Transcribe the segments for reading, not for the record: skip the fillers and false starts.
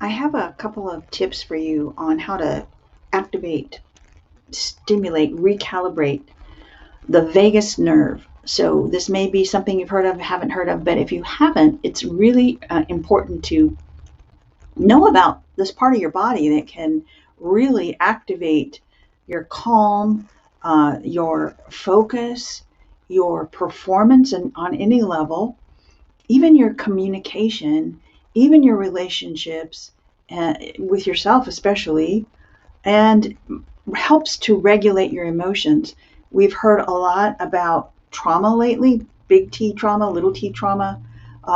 I have a couple of tips for you on how to activate, stimulate, recalibrate the vagus nerve. So, this may be something you've heard of, haven't heard of, but if you haven't, it's really important to know about this part of your body that can really activate your calm, your focus, your performance, and on any level, even your communication, even your relationships with yourself, especially, and helps to regulate your emotions. We've heard a lot about trauma lately, big T trauma, little t trauma,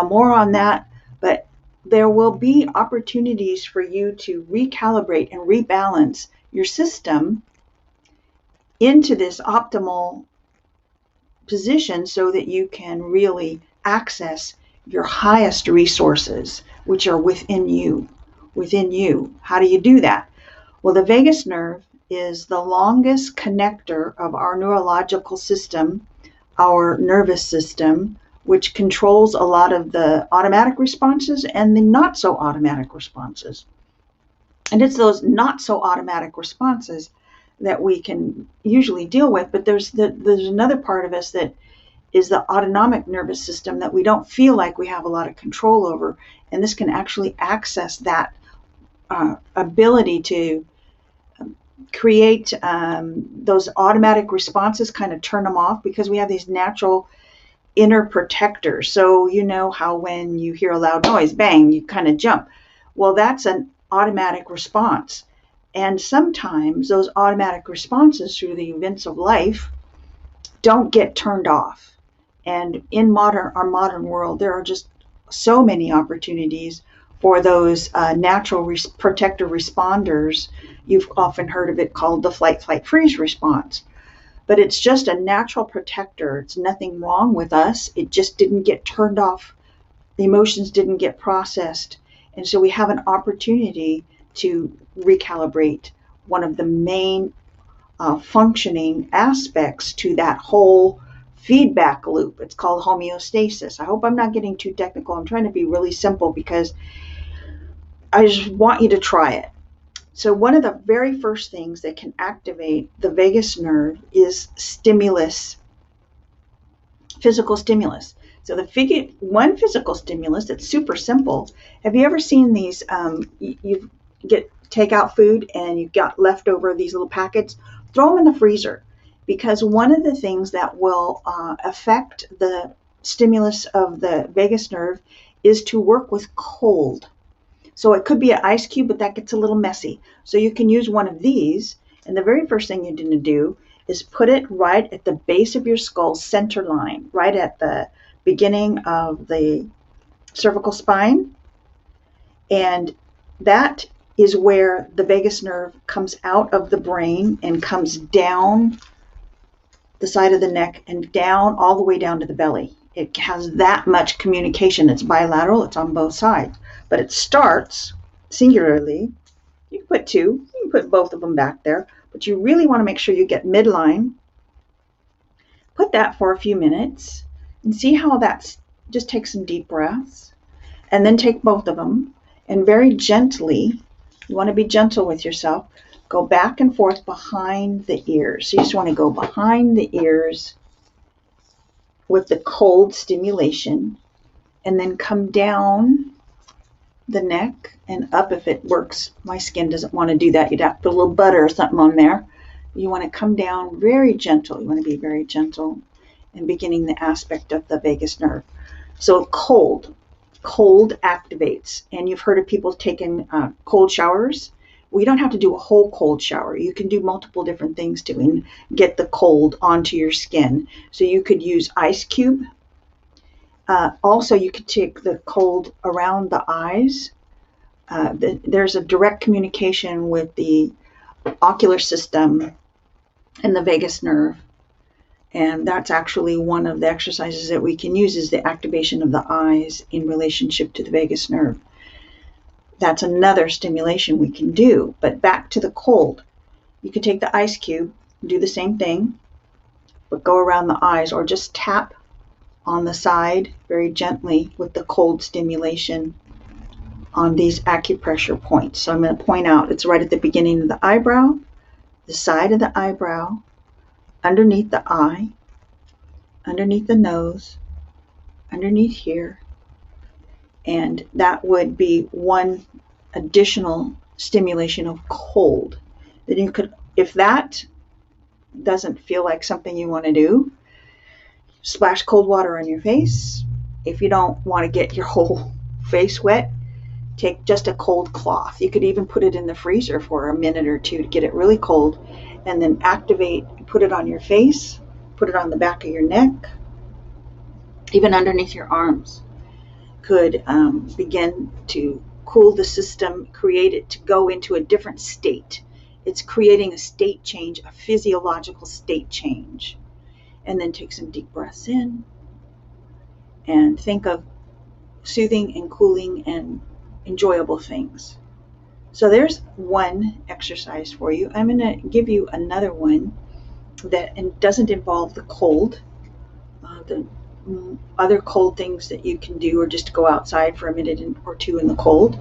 more on that, but there will be opportunities for you to recalibrate and rebalance your system into this optimal position so that you can really access your highest resources, which are within you. Within you. How do you do that? Well, the vagus nerve is the longest connector of our neurological system, our nervous system, which controls a lot of the automatic responses and the not so automatic responses. And it's those not so automatic responses that we can usually deal with, but there's another part of us that is the autonomic nervous system that we don't feel like we have a lot of control over, and this can actually access that ability to create those automatic responses, kind of turn them off, because we have these natural inner protectors. So you know how when you hear a loud noise, bang, you kind of jump. Well, that's an automatic response. And sometimes those automatic responses through the events of life don't get turned off. And in our modern world, there are just so many opportunities for those natural protective responders. You've often heard of it called the flight, flight, freeze response. But it's just a natural protector. It's nothing wrong with us. It just didn't get turned off. The emotions didn't get processed. And so we have an opportunity to recalibrate one of the main functioning aspects to that whole feedback loop. It's called homeostasis. I hope I'm not getting too technical. I'm trying to be really simple because I just want you to try it. So one of the very first things that can activate the vagus nerve is stimulus, physical stimulus. So one physical stimulus that's super simple. Have you ever seen these? You get takeout food and you've got leftover these little packets. Throw them in the freezer, because one of the things that will affect the stimulus of the vagus nerve is to work with cold. So it could be an ice cube, but that gets a little messy. So you can use one of these, and the very first thing you're going to do is put it right at the base of your skull center line, right at the beginning of the cervical spine. And that is where the vagus nerve comes out of the brain and comes down the side of the neck and down all the way down to the belly. It has that much communication. It's bilateral. It's on both sides. But it starts singularly. You can put two. You can put both of them back there. But you really want to make sure you get midline. Put that for a few minutes and see how that's, just take some deep breaths. And then take both of them and very gently, you want to be gentle with yourself, go back and forth behind the ears. So you just want to go behind the ears with the cold stimulation, and then come down the neck and up if it works. My skin doesn't want to do that. You'd have to put a little butter or something on there. You want to come down very gentle. You want to be very gentle in beginning the aspect of the vagus nerve. So cold activates. And you've heard of people taking cold showers. Well, you don't have to do a whole cold shower. You can do multiple different things to get the cold onto your skin. So you could use ice cube. Also, you could take the cold around the eyes. There's a direct communication with the ocular system and the vagus nerve. And that's actually one of the exercises that we can use, is the activation of the eyes in relationship to the vagus nerve. That's another stimulation we can do. But back to the cold. You could take the ice cube, do the same thing, but go around the eyes, or just tap on the side very gently with the cold stimulation. on these acupressure points. So I'm going to point out, it's right at the beginning of the eyebrow, the side of the eyebrow, underneath the eye, underneath the nose, underneath here. And that would be one additional stimulation of cold. Then you could, if that doesn't feel like something you want to do, splash cold water on your face. If you don't want to get your whole face wet, take just a cold cloth. You could even put it in the freezer for a minute or two to get it really cold, and then activate, put it on your face, put it on the back of your neck, even underneath your arms. Could begin to cool the system, create it to go into a different state. It's creating a state change, a physiological state change. And then take some deep breaths in and think of soothing and cooling and enjoyable things. So there's one exercise for you. I'm going to give you another one that doesn't involve the cold. The other cold things that you can do are just to go outside for a minute or two in the cold.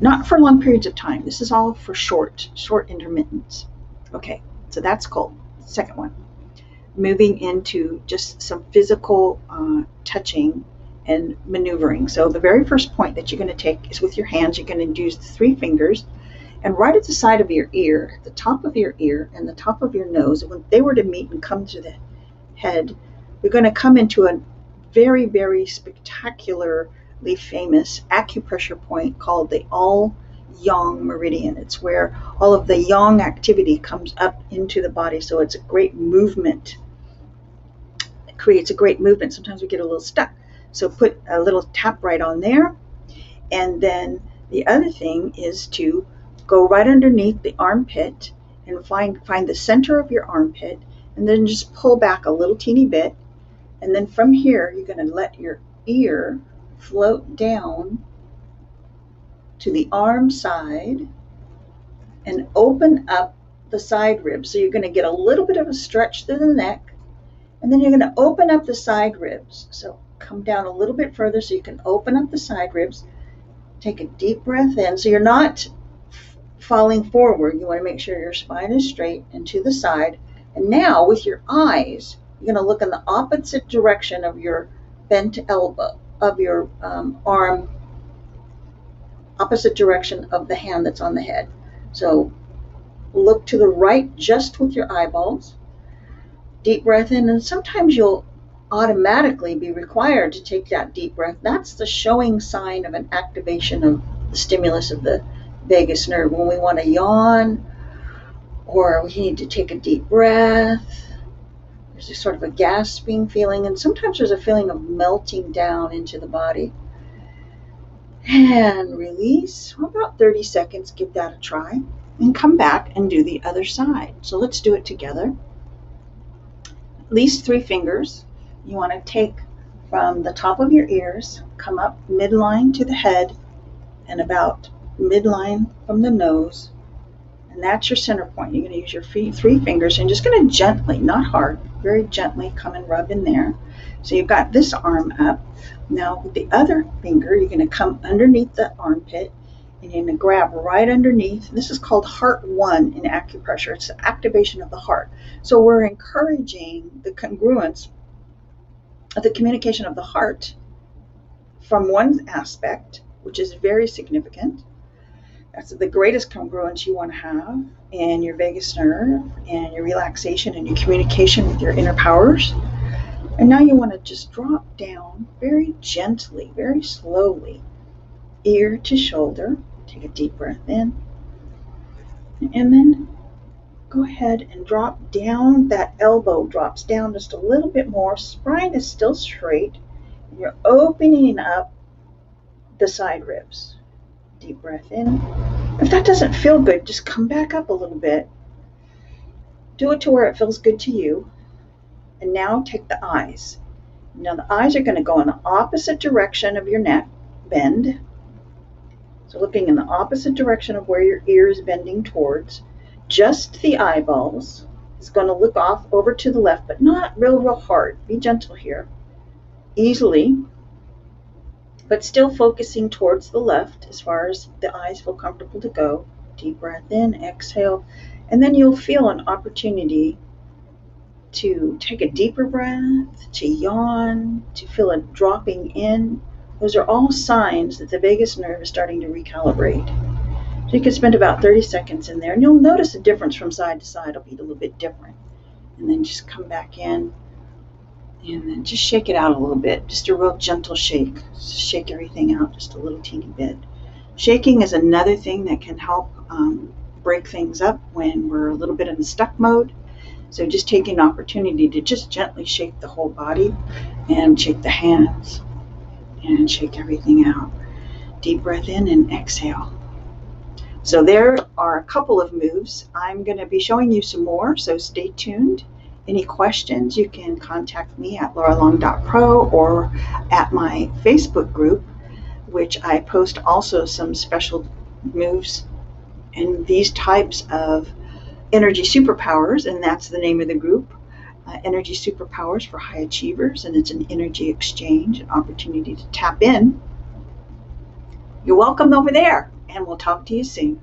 Not for long periods of time. This is all for short intermittents. Okay, so that's cold. Second one. Moving into just some physical touching and maneuvering. So the very first point that you're going to take is with your hands. You're going to use the 3 fingers, and right at the side of your ear, the top of your ear and the top of your nose, when they were to meet and come to the head, you're going to come into a very, very spectacularly famous acupressure point called the all-yang meridian. It's where all of the yang activity comes up into the body, so it's a great movement. It creates a great movement. Sometimes we get a little stuck, so put a little tap right on there. And then the other thing is to go right underneath the armpit and find the center of your armpit, and then just pull back a little teeny bit. And then from here, you're going to let your ear float down to the arm side and open up the side ribs. So you're going to get a little bit of a stretch through the neck, and then you're going to open up the side ribs. So come down a little bit further so you can open up the side ribs. Take a deep breath in. So you're not falling forward. You want to make sure your spine is straight and to the side. And now with your eyes, you're going to look in the opposite direction of your bent elbow, of your arm, opposite direction of the hand that's on the head. So look to the right just with your eyeballs. Deep breath in, and sometimes you'll automatically be required to take that deep breath. That's the showing sign of an activation of the stimulus of the vagus nerve. When we want to yawn or we need to take a deep breath, there's a sort of a gasping feeling, and sometimes there's a feeling of melting down into the body. And release. About 30 seconds, give that a try, and come back and do the other side. So let's do it together. At least 3 fingers. You want to take from the top of your ears, come up midline to the head, and about midline from the nose. And that's your center point. You're going to use your 3 fingers and just going to gently, not hard, very gently come and rub in there. So you've got this arm up. Now with the other finger, you're going to come underneath the armpit and you're going to grab right underneath. This is called heart 1 in acupressure. It's the activation of the heart. So we're encouraging the congruence of the communication of the heart from one aspect, which is very significant. That's the greatest congruence you want to have in your vagus nerve and your relaxation and your communication with your inner powers. And now you want to just drop down very gently, very slowly, ear to shoulder. Take a deep breath in. And then go ahead and drop down. That elbow drops down just a little bit more. Spine is still straight. And you're opening up the side ribs. Deep breath in. If that doesn't feel good, just come back up a little bit. Do it to where it feels good to you. And now take the eyes. Now the eyes are going to go in the opposite direction of your neck bend. So looking in the opposite direction of where your ear is bending towards. Just the eyeballs is going to look off over to the left, but not real hard. Be gentle here. Easily but still focusing towards the left as far as the eyes feel comfortable to go. Deep breath in, exhale, and then you'll feel an opportunity to take a deeper breath, to yawn, to feel it dropping in. Those are all signs that the vagus nerve is starting to recalibrate. So you can spend about 30 seconds in there, and you'll notice a difference from side to side. It'll be a little bit different. And then just come back in, and then just shake it out a little bit. Just a real gentle shake. Shake everything out just a little teeny bit. Shaking is another thing that can help break things up when we're a little bit in the stuck mode. So just taking an opportunity to just gently shake the whole body and shake the hands and shake everything out. Deep breath in and exhale. So there are a couple of moves. I'm going to be showing you some more, so stay tuned. Any questions, you can contact me at lauralong.pro or at my Facebook group, which I post also some special moves and these types of energy superpowers, and that's the name of the group, Energy Superpowers for High Achievers, and it's an energy exchange, an opportunity to tap in. You're welcome over there, and we'll talk to you soon.